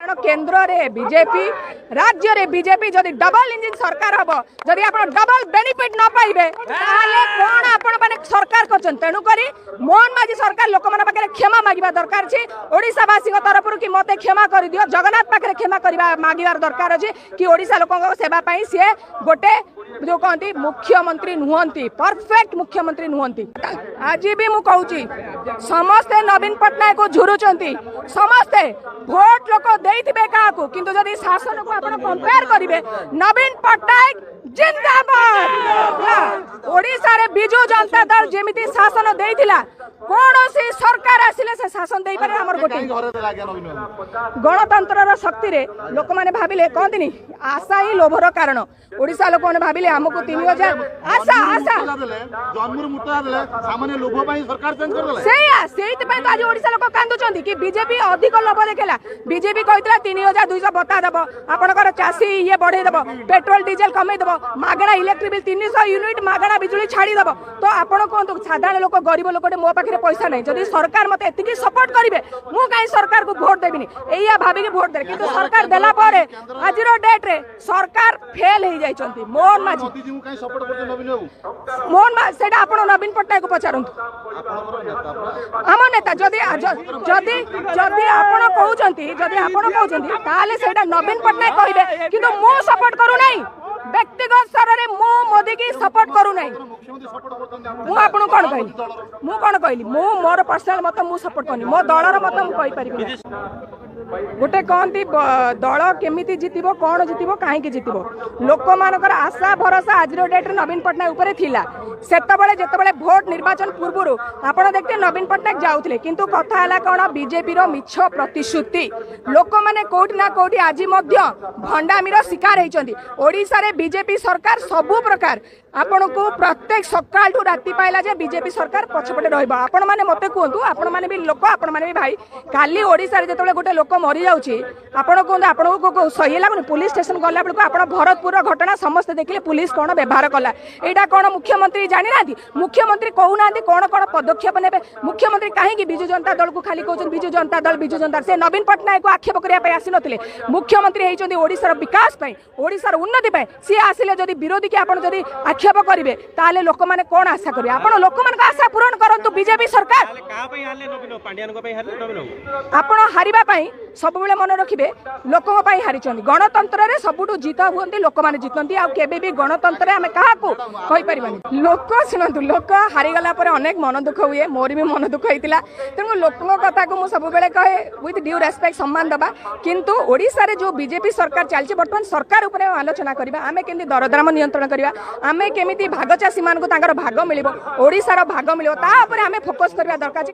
आपण केंद्र रे बीजेपी राज्य रे बीजेपी जदि डबल इंजिन सरकार हम जदि आपण डबल बेनिफिट न पाइबे ताले कोन आपण माने सरकार करछन तेनु करी मोहन माझी सरकार लोक माने पाखे क्षमा मागिबा दरकार छी ओडिसा वासी तरफ कि मते क्षमा कर दियो जगन्नाथ पाखे क्षमा करबा मागिबार दरकार अछि कि ओडिसा लोकन सेवा पई से गोटे जो कहती मुख्यमंत्री नुहंती परफेक्ट मुख्यमंत्री नुहंती आज भी मु कहूची समस्ते नवीन पटनायक को झुरुचंती समस्ते भोट लोक देइथिबे काकू किंतु जदि शासन को आपण कंपेयर करिवे नवीन पटनायक जिंदाबाद ओडिसा रे बिजू जनता दल जेमिति शासन देइथिला कौनसी सरकार आसिले से शासन दे पारे हमर गोटे गणतंत्र शक्ति रे लोक माने भाबिले कहतिनी आशा ही लोभर कारण ओडिसा लोक माने भाबिले हमको 3000 आशा आशा जन्मर मुटा देले सामान्य लोभ पई सरकार चेंज कर देले सेइत पई आज ओडिसा लोक कांदुचंदी कि बीजेपी अधिक लोभ देखेला बीजेपी कहितला 3200 बता दबो आपनकर चासी ये बढ़े दबो पेट्रोल डीजल कमे दबो मागणा इलेक्ट्रिक बिल 300 यूनिट मागणा बिजुली छाड़ी दबो तो आपण कोन साधारण लोक गरीब लोकटे मो पाखे पैसा नहीं जदि सरकार मते एतिकी सपोर्ट करिवे मु काई सरकार को वोट देबिनी एया भाबी के वोट दे किंतु सरकार देला पारे आजिरो डेट रे सरकार फेल हो जाइछंती मोहन माझी मोदी काई सपोर्ट करते नवीन बाबू मोहन माझी सेटा आपण नवीन पटनायक को पचारंतु हम नेता जदि जदि जदि आपण कहउचंती ताले सेटा नवीन पटनायक कहिबे किंतु मु सपोर्ट करू नहीं व्यक्तिगत स्तर रे मु मोदी की सपोर्ट करू नहीं मु आपण कोन कहली मु मोर पर्सनल मत मु सपोर्ट करनी मो दलर मत मु कहि परिबे गोटे कहती दल केमिति जितिबो कौन जितिबो काहेकि जितिबो लोक मानकर आशा भरोसा आज डेट नवीन पटनायक उपरे थिला सेतबेले जेतबेले भोट निर्वाचन पूर्व आपण देखते नवीन पटनायक जाउथिले किंतु कथा हला कोन बीजेपी रो मिछ प्रतिश्रुति लोक माने कोठी ना कोठी आज मध्य भंडामीर शिकार होइचंदी ओडिसा रे बीजेपी सरकार सबु प्रकार आपण को प्रत्येक सकाळ ठू राति पाइला जे बीजेपी सरकार पछपटे रहइबो आपण माने मते कहंतु आपण माने भी लोक आपण माने भी भाई काली ओडिसा रे जेतबेले गोटे लोक मरी जाउची आपण कहंतु आपण को सही लागुनी पुलिस स्टेशन गला बेलको आपण भरतपुर घटना समस्त देखिले पुलिस कोन व्यवहार कला एटा कोन मुख्यमंत्री जानि नाथि मुख्यमंत्री कहू नाथि कोन कोन पदक्षेप नेबे मुख्यमंत्री काहे कि बिजू जनता दल को खाली कहउछन बिजू जनता से नवीन पटनायक को आक्षेप करिया पय आसी नथिले मुख्यमंत्री हेइचंदी ओडिसा रो विकास पय ओडिसा रो उन्नति पय सी आसिले जदी विरोधी के आपण जदी आक्षेप करिवे ताले लोक माने कोन आशा करिवे आपण लोक मान का आशा पूर्ण करंतु बीजेपी सरकार का पय हारले नवीन पांड्यान को पय हारले नवीन आपण हारिबा पय सब बेले मन रखिबे लोकन पय हारिचंदी गणतंत्र रे सबुटु जीत हुंती लोक माने जितंती आ केबे भी गणतंत्र रे हमें काहा को कहि परिबानी लोक सुनंतु लोक हारि गला पर अनेक मन दुख हुए मोर भी मन दुख होइतिला तेनु लोकन कथा को मु सब बेले कहे विथ ड्यू रेस्पेक्ट सम्मान दबा किंतु ओडिसा रे जो बीजेपी सरकार चलछि वर्तमान सरकार ऊपर आलोचना करबा आमे केंदी दरदाम नियंत्रण करबा आमे केमिति भागचासी मान को तांकर भाग मिलिबो ओडिसा रो भाग मिलिबो ता ऊपर आमे फोकस करबा दरकार।